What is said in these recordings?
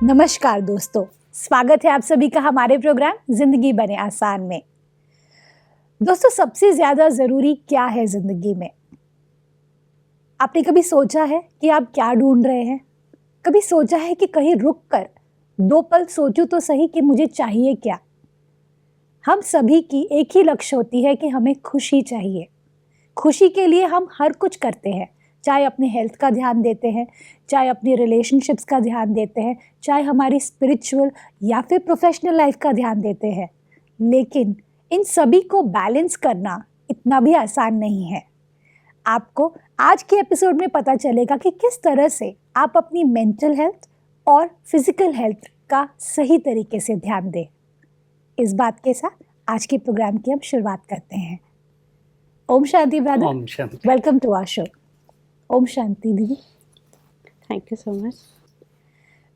नमस्कार दोस्तों, स्वागत है आप सभी का हमारे प्रोग्राम जिंदगी बने आसान में। दोस्तों, सबसे ज्यादा जरूरी क्या है जिंदगी में? आपने कभी सोचा है कि आप क्या ढूंढ रहे हैं? कभी सोचा है कि कहीं रुक कर 2 पल सोचूं तो सही कि मुझे चाहिए क्या? हम सभी की एक ही लक्ष्य होती है कि हमें खुशी चाहिए। खुशी के लिए हम हर कुछ करते हैं, चाहे अपने हेल्थ का ध्यान देते हैं, चाहे अपनी रिलेशनशिप्स का ध्यान देते हैं, चाहे हमारी स्पिरिचुअल या फिर प्रोफेशनल लाइफ का ध्यान देते हैं। लेकिन इन सभी को बैलेंस करना इतना भी आसान नहीं है। आपको आज के एपिसोड में पता चलेगा कि किस तरह से आप अपनी मेंटल हेल्थ और फिजिकल हेल्थ का सही तरीके से ध्यान दें। इस बात के साथ आज के प्रोग्राम की हम शुरुआत करते हैं। ओम शांति ब्रदर, ओम शांति। Welcome to our show. ओम शांति दीदी। Thank you so much.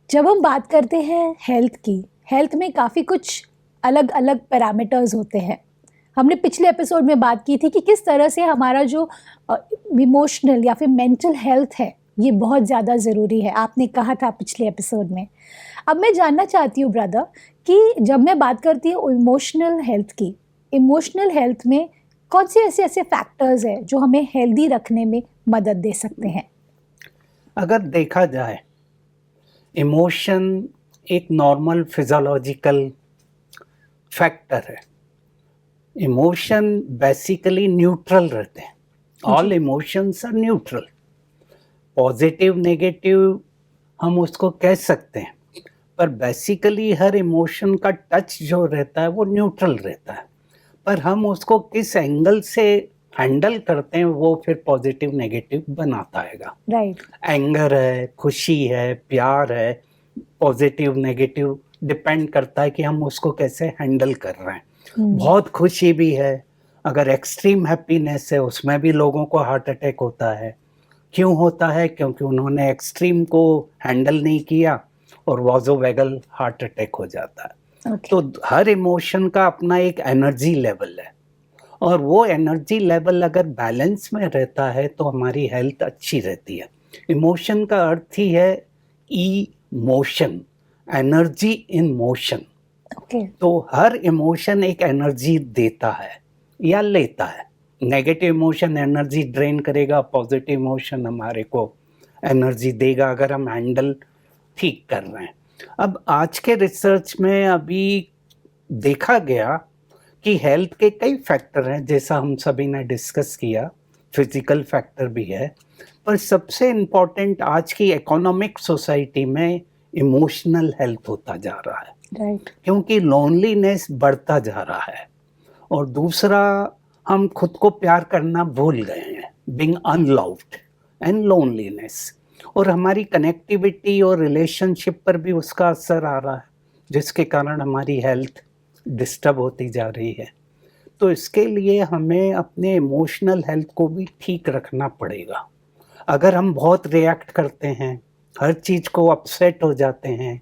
जब हम बात करते हैं हेल्थ की, हेल्थ में काफ़ी कुछ अलग अलग पैरामीटर्स होते हैं। हमने पिछले एपिसोड में बात की थी कि किस तरह से हमारा जो इमोशनल या फिर मेंटल हेल्थ है ये बहुत ज़्यादा ज़रूरी है, आपने कहा था पिछले एपिसोड में। अब मैं जानना चाहती हूँ ब्रदर कि जब मैं बात करती हूँ इमोशनल हेल्थ की, इमोशनल हेल्थ में कौन से ऐसे फैक्टर्स हैं जो हमें हेल्दी रखने में मदद दे सकते हैं? अगर देखा जाए, इमोशन एक नॉर्मल फिजियोलॉजिकल फैक्टर है। इमोशन बेसिकली न्यूट्रल रहते हैं। All emotions are neutral. Positive negative हम उसको कह सकते हैं, पर बेसिकली हर इमोशन का टच जो रहता है वो न्यूट्रल रहता है। पर हम उसको किस एंगल से हैंडल करते हैं वो फिर पॉजिटिव नेगेटिव बनाता है। राइट। एंगर है, खुशी है, प्यार है, पॉजिटिव नेगेटिव डिपेंड करता है कि हम उसको कैसे हैंडल कर रहे हैं। बहुत खुशी भी है, अगर एक्सट्रीम हैप्पीनेस है उसमें भी लोगों को हार्ट अटैक होता है। क्यों होता है? क्योंकि उन्होंने एक्सट्रीम को हैंडल नहीं किया और वाज़ोवैगल हार्ट अटैक हो जाता है। तो हर इमोशन का अपना एक एनर्जी लेवल है, और वो एनर्जी लेवल अगर बैलेंस में रहता है तो हमारी हेल्थ अच्छी रहती है। इमोशन का अर्थ ही है मोशन, एनर्जी इन मोशन। तो हर इमोशन एक एनर्जी देता है या लेता है। नेगेटिव इमोशन एनर्जी ड्रेन करेगा, पॉजिटिव इमोशन हमारे को एनर्जी देगा अगर हम हैंडल ठीक कर रहे हैं। अब आज के रिसर्च में अभी देखा गया कि हेल्थ के कई फैक्टर हैं, जैसा हम सभी ने डिस्कस किया, फिजिकल फैक्टर भी है, पर सबसे इम्पोर्टेंट आज की इकोनॉमिक सोसाइटी में इमोशनल हेल्थ होता जा रहा है। राइट। क्योंकि लोनलीनेस बढ़ता जा रहा है, और दूसरा हम खुद को प्यार करना भूल गए हैं, बीइंग अनलव्ड एंड लोनलीनेस, और हमारी कनेक्टिविटी और रिलेशनशिप पर भी उसका असर आ रहा है, जिसके कारण हमारी हेल्थ डिस्टर्ब होती जा रही है। तो इसके लिए हमें अपने इमोशनल हेल्थ को भी ठीक रखना पड़ेगा। अगर हम बहुत रिएक्ट करते हैं, हर चीज़ को अपसेट हो जाते हैं,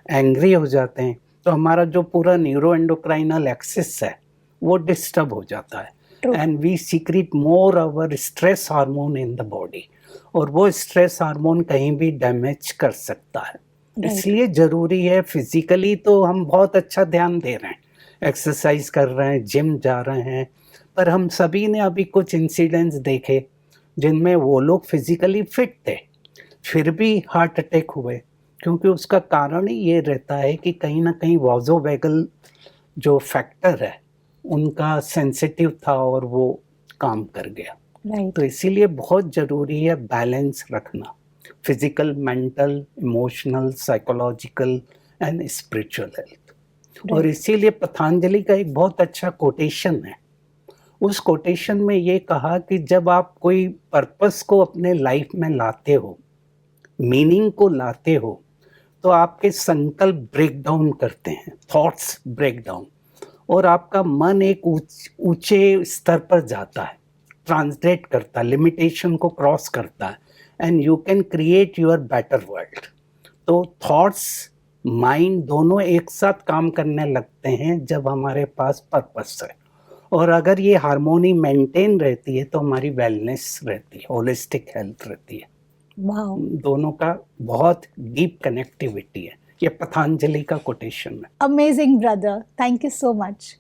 एंग्री हो जाते हैं, तो हमारा जो पूरा न्यूरो एंडोक्राइनल एक्सिस है वो डिस्टर्ब हो जाता है, and we secrete more our stress hormone in the body, और वो स्ट्रेस हार्मोन कहीं भी डैमेज कर सकता है। इसलिए ज़रूरी है, फिजिकली तो हम बहुत अच्छा ध्यान दे रहे हैं, एक्सरसाइज कर रहे हैं, जिम जा रहे हैं, पर हम सभी ने अभी कुछ इंसिडेंट्स देखे जिनमें वो लोग फिजिकली फिट थे फिर भी हार्ट अटैक हुए, क्योंकि उसका कारण ही ये रहता है कि कहीं ना कहीं वाज़ोवैगल जो फैक्टर है उनका सेंसिटिव था और वो काम कर गया। तो इसीलिए बहुत ज़रूरी है बैलेंस रखना, physical, mental, emotional, psychological and spiritual health. और इसीलिए पतंजलि का एक बहुत अच्छा कोटेशन है। उस कोटेशन में ये कहा कि जब आप कोई पर्पस को अपने लाइफ में लाते हो, मीनिंग को लाते हो, तो आपके संकल्प ब्रेक डाउन करते हैं, थॉट्स ब्रेक डाउन, और आपका मन एक ऊंचे स्तर पर जाता है, ट्रांसलेट करता है, लिमिटेशन को क्रॉस करता है, and you can create your better world. तो थॉट्स, माइंड दोनों एक साथ काम करने लगते हैं जब हमारे पास पर्पस है, और अगर ये हार्मोनी मेंटेन रहती है तो हमारी वेलनेस रहती है, होलिस्टिक हेल्थ रहती है। दोनों का बहुत डीप कनेक्टिविटी है, ये पतंजलि का कोटेशन है। Amazing brother, thank you so much.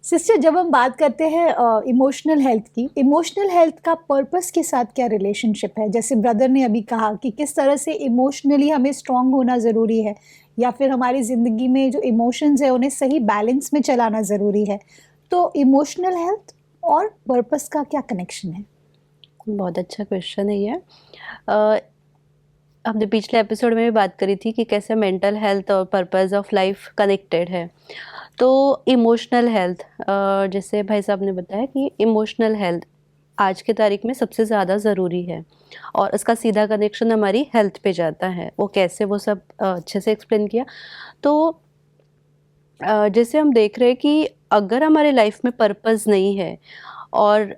Sister, जब हम बात करते हैं इमोशनल हेल्थ की, इमोशनल हेल्थ का पर्पस के साथ क्या रिलेशनशिप है? जैसे ब्रदर ने अभी कहा कि किस तरह से इमोशनली हमें स्ट्रांग होना ज़रूरी है, या फिर हमारी ज़िंदगी में जो इमोशंस है उन्हें सही बैलेंस में चलाना ज़रूरी है। तो इमोशनल हेल्थ और पर्पस का क्या कनेक्शन है? बहुत अच्छा क्वेश्चन है ये। अ, हमने पिछले एपिसोड में भी बात करी थी कि कैसे मेंटल हेल्थ और पर्पस ऑफ लाइफ कनेक्टेड है। तो इमोशनल हेल्थ, जैसे भाई साहब ने बताया कि इमोशनल हेल्थ आज की तारीख में सबसे ज़्यादा ज़रूरी है और इसका सीधा कनेक्शन हमारी हेल्थ पे जाता है। वो कैसे, वो सब अच्छे से एक्सप्लेन किया। तो जैसे हम देख रहे हैं कि अगर हमारे लाइफ में पर्पस नहीं है और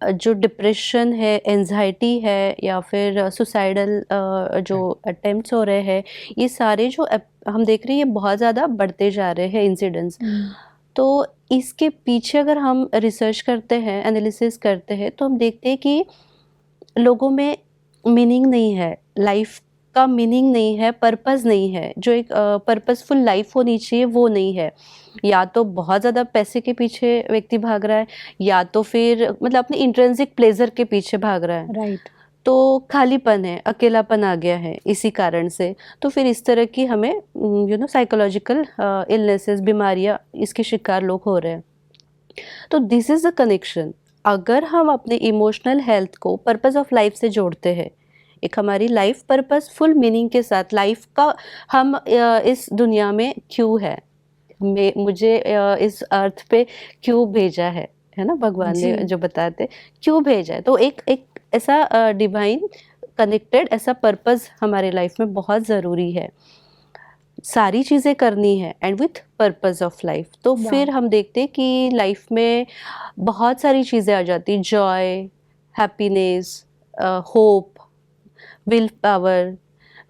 जो डिप्रेशन है, एंजाइटी है या फिर सुसाइडल जो अटेम्प्ट्स हो रहे हैं, ये सारे जो हम देख रहे हैं ये बहुत ज़्यादा बढ़ते जा रहे हैं इंसिडेंट्स। तो इसके पीछे अगर हम रिसर्च करते हैं, एनालिसिस करते हैं, तो हम देखते हैं कि लोगों में मीनिंग नहीं है, लाइफ का मीनिंग नहीं है, पर्पस नहीं है। जो एक पर्पसफुल लाइफ होनी चाहिए वो नहीं है। या तो बहुत ज़्यादा पैसे के पीछे व्यक्ति भाग रहा है, या तो फिर मतलब अपने इंट्रिंसिक प्लेजर के पीछे भाग रहा है। राइट। तो खालीपन है, अकेलापन आ गया है इसी कारण से। तो फिर इस तरह की हमें साइकोलॉजिकल इलनेसेस, बीमारियां, इसके शिकार लोग हो रहे हैं। तो दिस इज द कनेक्शन। अगर हम अपने इमोशनल हेल्थ को पर्पस ऑफ लाइफ से जोड़ते हैं, एक हमारी लाइफ पर्पस फुल मीनिंग के साथ, लाइफ का हम इस दुनिया में क्यों है, मुझे इस अर्थ पे क्यों भेजा है ना, भगवान ने जी। जो बताते क्यों भेजा है। तो एक एक ऐसा डिवाइन कनेक्टेड ऐसा पर्पस हमारे लाइफ में बहुत ज़रूरी है। सारी चीज़ें करनी है and with purpose of life. तो वाह। फिर हम देखते हैं कि लाइफ में बहुत सारी चीज़ें आ जाती, Joy, happiness, hope, will power,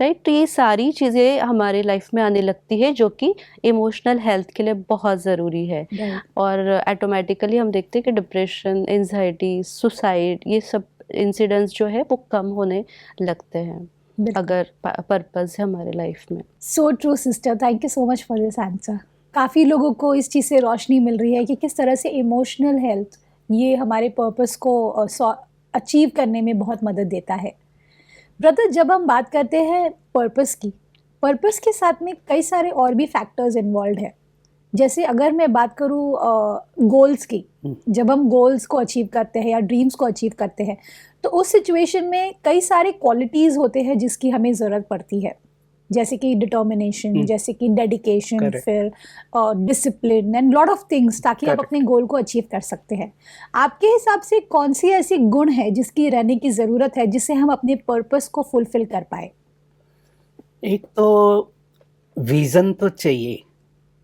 right. तो ये सारी चीज़ें हमारे लाइफ में आने लगती है, जो कि इमोशनल हेल्थ के लिए बहुत ज़रूरी है। राइट। और ऑटोमेटिकली हम देखते हैं कि डिप्रेशन, एंजाइटी, सुसाइड, ये सब इंसिडेंट्स जो है वो कम होने लगते हैं बिल्कुल। अगर पर्पस है हमारे लाइफ में। So true sister, thank you so much for this answer. काफ़ी लोगों को इस चीज़ से रोशनी मिल रही है कि किस तरह से इमोशनल हेल्थ ये हमारे पर्पस को अचीव करने में बहुत मदद देता है। ब्रदर, जब हम बात करते हैं पर्पस की, पर्पस के साथ में कई सारे और भी फैक्टर्स इन्वॉल्व है। जैसे अगर मैं बात करूँ गोल्स की, जब हम गोल्स को अचीव करते हैं या ड्रीम्स को अचीव करते हैं, तो उस सिचुएशन में कई सारे क्वालिटीज़ होते हैं जिसकी हमें ज़रूरत पड़ती है, जैसे कि डिटर्मिनेशन, जैसे कि डेडिकेशन, Correct. फिर discipline and lot of things, ताकि आप Correct. अपने गोल को अचीव कर सकते हैं। आपके हिसाब से कौन सी ऐसी गुण है जिसकी रहने की ज़रूरत है जिससे हम अपने पर्पस को फुलफिल कर पाए? एक तो विजन तो चाहिए,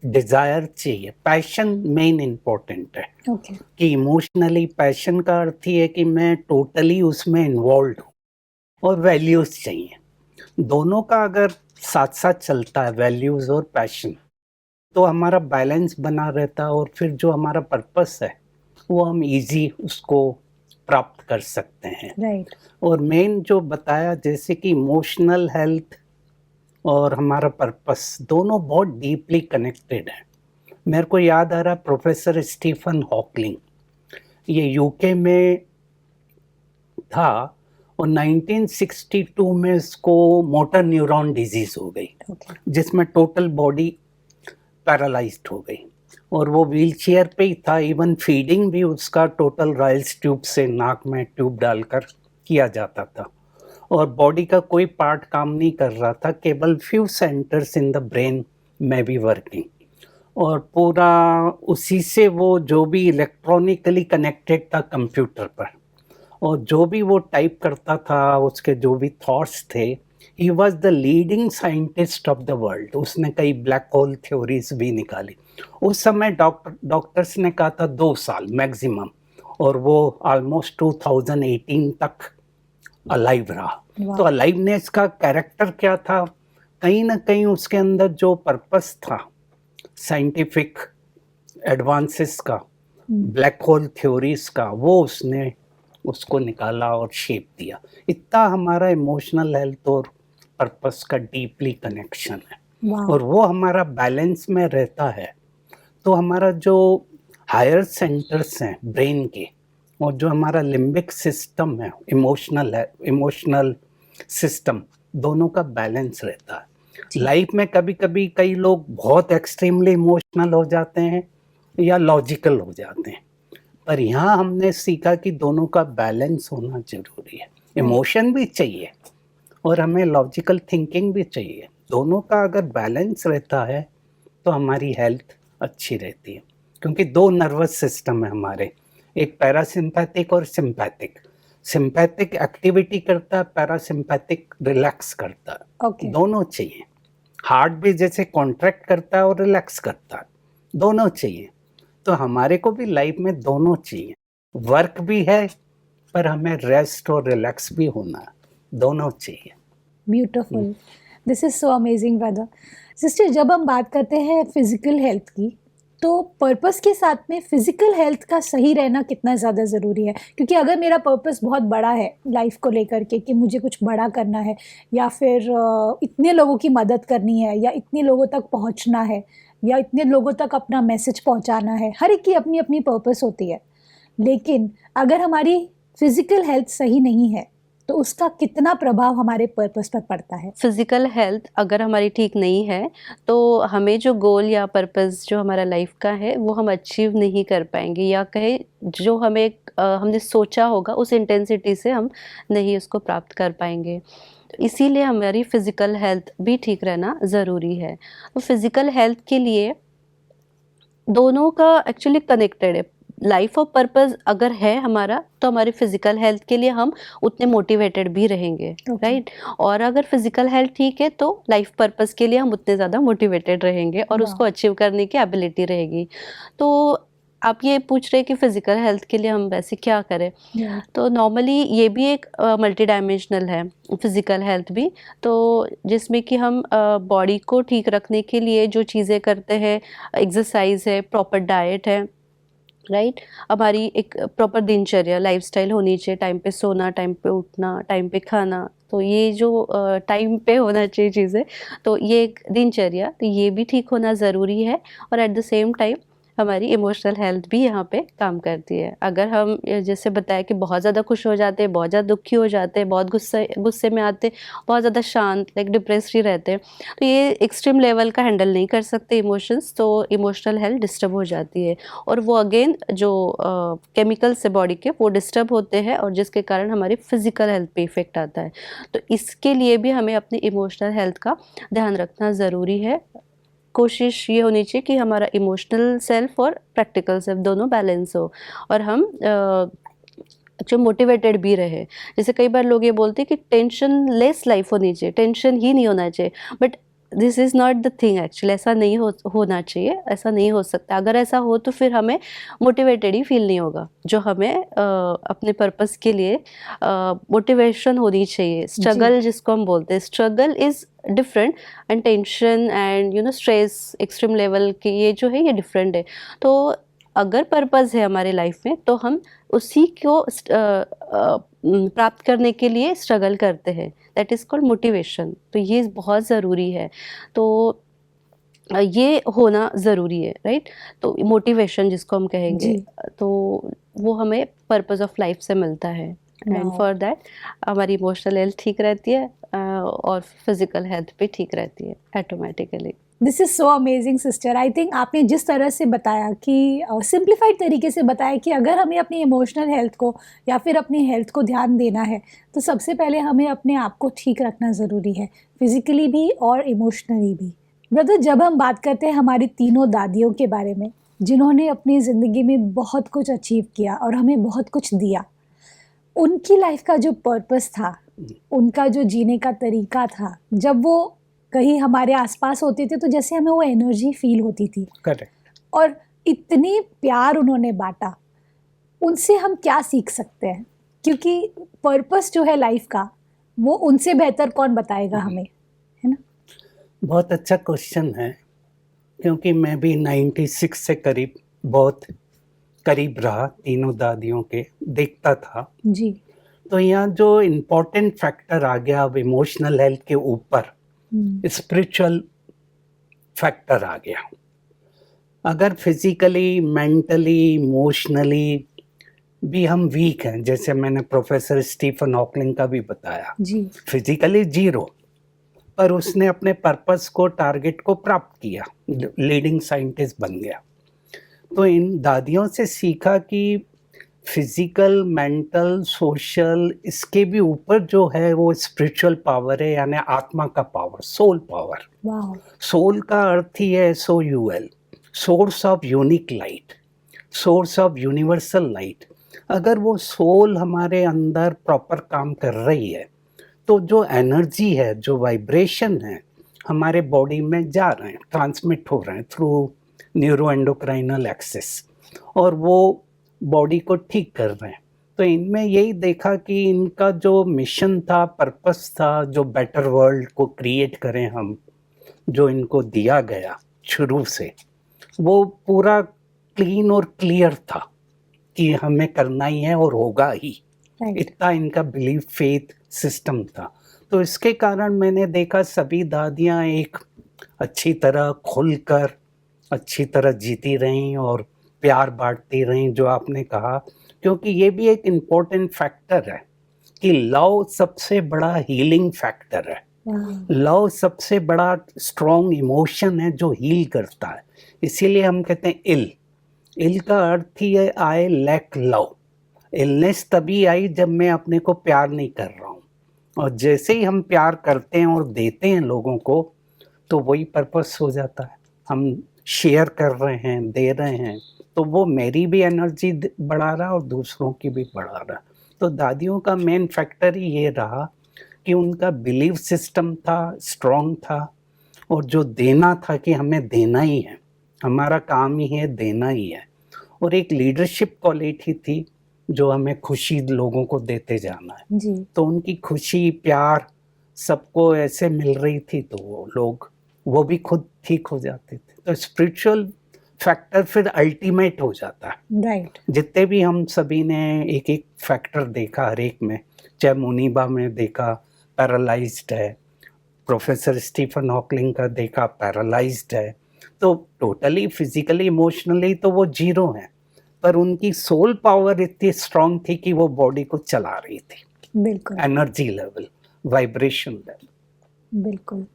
डिजायर चाहिए, पैशन मेन इम्पोर्टेंट है। ओके। कि इमोशनली पैशन का अर्थ ही है कि मैं टोटली उसमें इन्वॉल्व हूँ, और वैल्यूज चाहिए। दोनों का अगर साथ साथ चलता है, वैल्यूज और पैशन, तो हमारा बैलेंस बना रहता है, और फिर जो हमारा पर्पस है वो हम इजी उसको प्राप्त कर सकते हैं। राइट। और मेन जो बताया, जैसे कि इमोशनल हेल्थ और हमारा पर्पस दोनों बहुत डीपली कनेक्टेड है। मेरे को याद आ रहा प्रोफेसर स्टीफन हॉकिंग, ये यूके में था, और 1962 में इसको मोटर न्यूरॉन डिजीज हो गई, ओके। जिसमें टोटल बॉडी पैरालाइज्ड हो गई, और वो व्हीलचेयर पे ही था। इवन फीडिंग भी उसका टोटल राइल्स ट्यूब से, नाक में ट्यूब डालकर किया जाता था, और बॉडी का कोई पार्ट काम नहीं कर रहा था, केवल few centres in the brain में भी वर्किंग, और पूरा उसी से वो जो भी इलेक्ट्रॉनिकली कनेक्टेड था कंप्यूटर पर, और जो भी वो टाइप करता था, उसके जो भी थॉट्स थे, he was the leading scientist of the world. उसने कई ब्लैक होल थ्योरीज भी निकाली। उस समय डॉक्टर्स ने कहा था 2 साल मैक्सिमम, और वो ऑलमोस्ट 2018 तक अलाइव रहा। वाह। तो अलाइवनेस का कैरेक्टर क्या था? कहीं ना कहीं उसके अंदर जो पर्पस था साइंटिफिक एडवांसेस का, ब्लैक होल थ्योरीज का, वो उसने उसको निकाला और शेप दिया। इतना हमारा इमोशनल हेल्थ और पर्पस का डीपली कनेक्शन है। वाह। और वो हमारा बैलेंस में रहता है तो हमारा जो हायर सेंटर्स हैं ब्रेन के और जो हमारा लिम्बिक सिस्टम है, इमोशनल सिस्टम, दोनों का बैलेंस रहता है। जी। लाइफ में कभी-कभी कई लोग बहुत एक्सट्रीमली इमोशनल हो जाते हैं या लॉजिकल हो जाते हैं, पर यहाँ हमने सीखा कि दोनों का बैलेंस होना ज़रूरी है। इमोशन भी चाहिए और हमें लॉजिकल थिंकिंग भी चाहिए। दोनों का अगर बैलेंस रहता है तो हमारी हेल्थ अच्छी रहती है, क्योंकि 2 नर्वस सिस्टम है हमारे, एक पैरासिम्पैथिक और सिम्पैथिक। सिम्पैथिक एक्टिविटी करता है, पैरासिम्पैथिक रिलैक्स करता है। ओके। दोनों चाहिए। हार्ट भी जैसे कॉन्ट्रैक्ट करता है और रिलैक्स करता है, दोनों चाहिए। तो हमारे को भी लाइफ में दोनों चाहिए। वर्क भी है पर हमें रेस्ट और रिलैक्स भी होना है, दोनों चाहिए। Beautiful. This is so amazing brother. Sister, जब हम बात करते हैं फिजिकल हेल्थ की, तो पर्पस के साथ में फिजिकल हेल्थ का सही रहना कितना ज़्यादा ज़रूरी है? क्योंकि अगर मेरा पर्पस बहुत बड़ा है लाइफ को लेकर के कि मुझे कुछ बड़ा करना है, या फिर इतने लोगों की मदद करनी है, या इतने लोगों तक पहुंचना है, या इतने लोगों तक अपना मैसेज पहुंचाना है, हर एक की अपनी अपनी पर्पस होती है। लेकिन अगर हमारी फिजिकल हेल्थ सही नहीं है तो उसका कितना प्रभाव हमारे पर्पस पर पड़ता है? फिजिकल हेल्थ अगर हमारी ठीक नहीं है तो हमें जो गोल या पर्पस जो हमारा लाइफ का है वो हम अचीव नहीं कर पाएंगे, या कहे जो हमें हमने सोचा होगा उस इंटेंसिटी से हम नहीं उसको प्राप्त कर पाएंगे। तो इसीलिए हमारी फिजिकल हेल्थ भी ठीक रहना ज़रूरी है। तो फिजिकल हेल्थ के लिए दोनों का एक्चुअली कनेक्टेड है। लाइफ ऑफ पर्पस अगर है हमारा तो हमारी फिजिकल हेल्थ के लिए हम उतने मोटिवेटेड भी रहेंगे, राइट। और अगर फिजिकल हेल्थ ठीक है तो लाइफ पर्पस के लिए हम उतने ज़्यादा मोटिवेटेड रहेंगे और वाह। उसको अचीव करने की एबिलिटी रहेगी। तो आप ये पूछ रहे हैं कि फिजिकल हेल्थ के लिए हम वैसे क्या करें, तो नॉर्मली ये भी एक मल्टी डायमेंशनल है फिज़िकल हेल्थ भी। तो जिसमें कि हम बॉडी को ठीक रखने के लिए जो चीज़ें करते हैं, एक्सरसाइज है, प्रॉपर डाइट है, राइट। हमारी एक प्रॉपर दिनचर्या लाइफस्टाइल होनी चाहिए, टाइम पे सोना, टाइम पे उठना, टाइम पे खाना। तो ये जो टाइम पे होना चाहिए चीज़ें, तो ये एक दिनचर्या, तो ये भी ठीक होना ज़रूरी है। और एट द सेम टाइम हमारी इमोशनल हेल्थ भी यहाँ पे काम करती है। अगर हम जैसे बताया कि बहुत ज़्यादा खुश हो जाते हैं, बहुत ज़्यादा दुखी हो जाते हैं, बहुत गुस्से में आते हैं, बहुत ज़्यादा शांत लाइक डिप्रेस्ड ही रहते हैं, तो ये एक्सट्रीम लेवल का हैंडल नहीं कर सकते इमोशंस, तो इमोशनल हेल्थ डिस्टर्ब हो जाती है। और वो अगेन जो केमिकल्स है बॉडी के वो डिस्टर्ब होते हैं, और जिसके कारण हमारी फिजिकल हेल्थ पे इफेक्ट आता है। तो इसके लिए भी हमें अपनी इमोशनल हेल्थ का ध्यान रखना ज़रूरी है। कोशिश ये होनी चाहिए कि हमारा इमोशनल सेल्फ और प्रैक्टिकल सेल्फ दोनों बैलेंस हो, और हम जो मोटिवेटेड भी रहे। जैसे कई बार लोग ये बोलते हैं कि टेंशन लेस लाइफ होनी चाहिए, टेंशन ही नहीं होना चाहिए, but this is not the thing actually. ऐसा नहीं होना चाहिए, ऐसा नहीं हो सकता। अगर ऐसा हो तो फिर हमें मोटिवेटेड ही फील नहीं होगा। जो हमें अपने पर्पस के लिए मोटिवेशन होनी चाहिए। स्ट्रगल जिसको हम बोलते हैं, struggle is different, and tension and stress extreme level के ये जो है ये डिफरेंट है। तो अगर पर्पस है हमारे लाइफ में तो हम उसी को प्राप्त करने के लिए स्ट्रगल करते हैं, दैट इज़ कॉल्ड मोटिवेशन। तो ये बहुत ज़रूरी है। तो ये होना ज़रूरी है, राइट। तो मोटिवेशन जिसको हम कहेंगे, जी। तो वो हमें पर्पस ऑफ लाइफ से मिलता है, एंड वाह। फॉर दैट हमारी इमोशनल हेल्थ ठीक रहती है, और फिजिकल हेल्थ भी ठीक रहती है automatically. This is so amazing sister. I think आपने जिस तरह से बताया कि सिंप्लीफाइड तरीके से बताया कि अगर हमें अपनी इमोशनल हेल्थ को या फिर अपनी हेल्थ को ध्यान देना है तो सबसे पहले हमें अपने आप को ठीक रखना ज़रूरी है, फिजिकली भी और इमोशनली भी। ब्रदर, जब हम बात करते हैं हमारी तीनों दादियों के बारे में जिन्होंने अपनी ज़िंदगी में बहुत कुछ अचीव किया और हमें बहुत कुछ दिया, उनकी लाइफ का जो पर्पस था, उनका जो जीने का तरीका था, जब वो कहीं हमारे आसपास होते थे तो जैसे हमें वो एनर्जी फील होती थी, करेक्ट। और इतनी प्यार उन्होंने बांटा, उनसे हम क्या सीख सकते हैं? क्योंकि पर्पस जो है लाइफ का, वो उनसे बेहतर कौन बताएगा हमें, है ना? बहुत अच्छा क्वेश्चन है, क्योंकि मैं भी 96 से बहुत करीब रहा, तीनों दादियों के देखता था। जी। तो यहाँ जो इम्पोर्टेंट फैक्टर आ गया अब इमोशनल हेल्थ के ऊपर, स्पिरिचुअल फैक्टर आ गया। अगर फिजिकली, मेंटली, इमोशनली भी हम वीक हैं, जैसे मैंने प्रोफेसर स्टीफन हॉकिंग का भी बताया, जी। फिजिकली जीरो, पर उसने अपने पर्पस को, टारगेट को प्राप्त किया, लीडिंग साइंटिस्ट बन गया। तो इन दादियों से सीखा कि फिजिकल, मेंटल, सोशल, इसके भी ऊपर जो है वो स्पिरिचुअल पावर है, यानी आत्मा का पावर, सोल पावर। वाह। सोल का अर्थ ही है SOUL, source of unique light, source of universal light. अगर वो सोल हमारे अंदर प्रॉपर काम कर रही है तो जो एनर्जी है, जो वाइब्रेशन है, हमारे बॉडी में जा रहे हैं, ट्रांसमिट हो रहे हैं थ्रू न्यूरो एंडोक्राइनल एक्सेस, और वो बॉडी को ठीक कर रहे हैं। तो इनमें यही देखा कि इनका जो मिशन था, पर्पस था, जो बेटर वर्ल्ड को क्रिएट करें हम, जो इनको दिया गया शुरू से, वो पूरा क्लीन और क्लियर था कि हमें करना ही है और होगा ही। राइट। इतना इनका बिलीफ, फेथ सिस्टम था। तो इसके कारण मैंने देखा सभी दादियाँ एक अच्छी तरह खुलकर, अच्छी तरह जीती रहीं और प्यार बांटती रहीं, जो आपने कहा, क्योंकि ये भी एक इम्पोर्टेंट फैक्टर है कि लव सबसे बड़ा हीलिंग फैक्टर है। लव सबसे बड़ा स्ट्रॉन्ग इमोशन है जो हील करता है। इसीलिए हम कहते हैं इल का अर्थ ही है आई लैक लव। इलनेस तभी आई जब मैं अपने को प्यार नहीं कर रहा हूँ, और जैसे ही हम प्यार करते हैं और देते हैं लोगों को, तो वही पर्पस हो जाता है। हम शेयर कर रहे हैं, दे रहे हैं, तो वो मेरी भी एनर्जी बढ़ा रहा और दूसरों की भी बढ़ा रहा। तो दादियों का मेन फैक्टर ही ये रहा कि उनका बिलीफ सिस्टम था, स्ट्रॉन्ग था, और जो देना था कि हमें देना ही है, हमारा काम ही है, देना ही है। और एक लीडरशिप क्वालिटी थी जो हमें खुशी लोगों को देते जाना है। जी। तो उनकी खुशी, प्यार सबको ऐसे मिल रही थी, तो वो लोग, वो भी खुद ठीक हो जाते थे। तो स्पिरिचुअल फैक्टर फिर अल्टीमेट हो जाता है। राइट। जितने भी हम सभी ने एक एक फैक्टर देखा हर एक में, चाहे मुनीबा में देखा पैरालाइज्ड है, प्रोफेसर स्टीफन हॉकिंग का देखा पैरालाइज्ड है, तो टोटली फिजिकली, इमोशनली तो वो जीरो हैं, पर उनकी सोल पावर इतनी स्ट्रांग थी कि वो बॉडी को चला रही थी। बिल्कुल। Energy level, vibration level. बिल्कुल।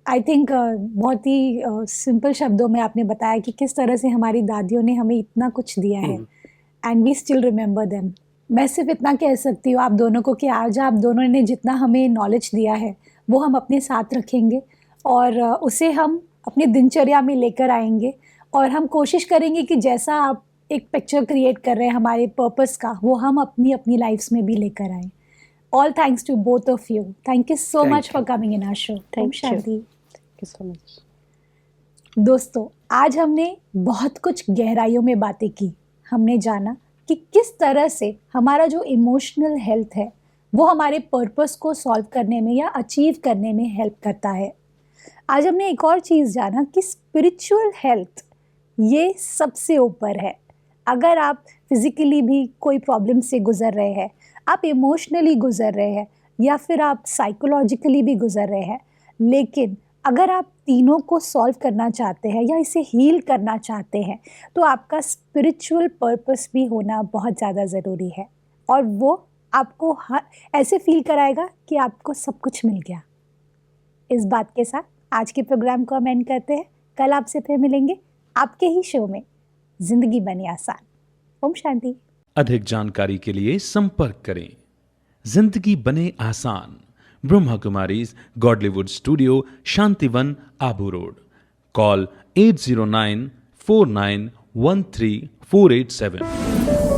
आई थिंक बहुत ही सिंपल शब्दों में आपने बताया कि किस तरह से हमारी दादियों ने हमें इतना कुछ दिया है, and we still remember them. मैं सिर्फ इतना कह सकती हूँ आप दोनों को कि आज आप दोनों ने जितना हमें नॉलेज दिया है वो हम अपने साथ रखेंगे, और उसे हम अपनी दिनचर्या में लेकर आएंगे, और हम कोशिश करेंगे कि जैसा आप एक पिक्चर क्रिएट कर रहे हैं हमारे पर्पस का, वो हम अपनी अपनी लाइफ्स में भी लेकर आएँ। All thanks to both of you. Thank you so Thank much you. For coming in our show. Thank you. Shanti. Thank you so much. दोस्तों, आज हमने बहुत कुछ गहराइयों में बातें की। हमने जाना कि किस तरह से हमारा जो इमोशनल हेल्थ है वो हमारे पर्पस को सॉल्व करने में या अचीव करने में हेल्प करता है। आज हमने एक और चीज़ जाना कि स्पिरिचुअल हेल्थ ये सबसे ऊपर है। अगर आप फिजिकली भी कोई प्रॉब्लम से गुजर रहे हैं, आप इमोशनली गुजर रहे हैं, या फिर आप साइकोलॉजिकली भी गुजर रहे हैं, लेकिन अगर आप तीनों को सॉल्व करना चाहते हैं या इसे हील करना चाहते हैं, तो आपका स्पिरिचुअल पर्पस भी होना बहुत ज़्यादा ज़रूरी है, और वो आपको ऐसे फील कराएगा कि आपको सब कुछ मिल गया। इस बात के साथ आज के प्रोग्राम को हम एंड करते हैं। कल आपसे फिर मिलेंगे आपके ही शो में जिंदगी बने आसान। ओम शांति। अधिक जानकारी के लिए संपर्क करें। जिंदगी बने आसान, Brahma Kumaris Godlywood studio, Shantivan, Abu road. Call 80949134887।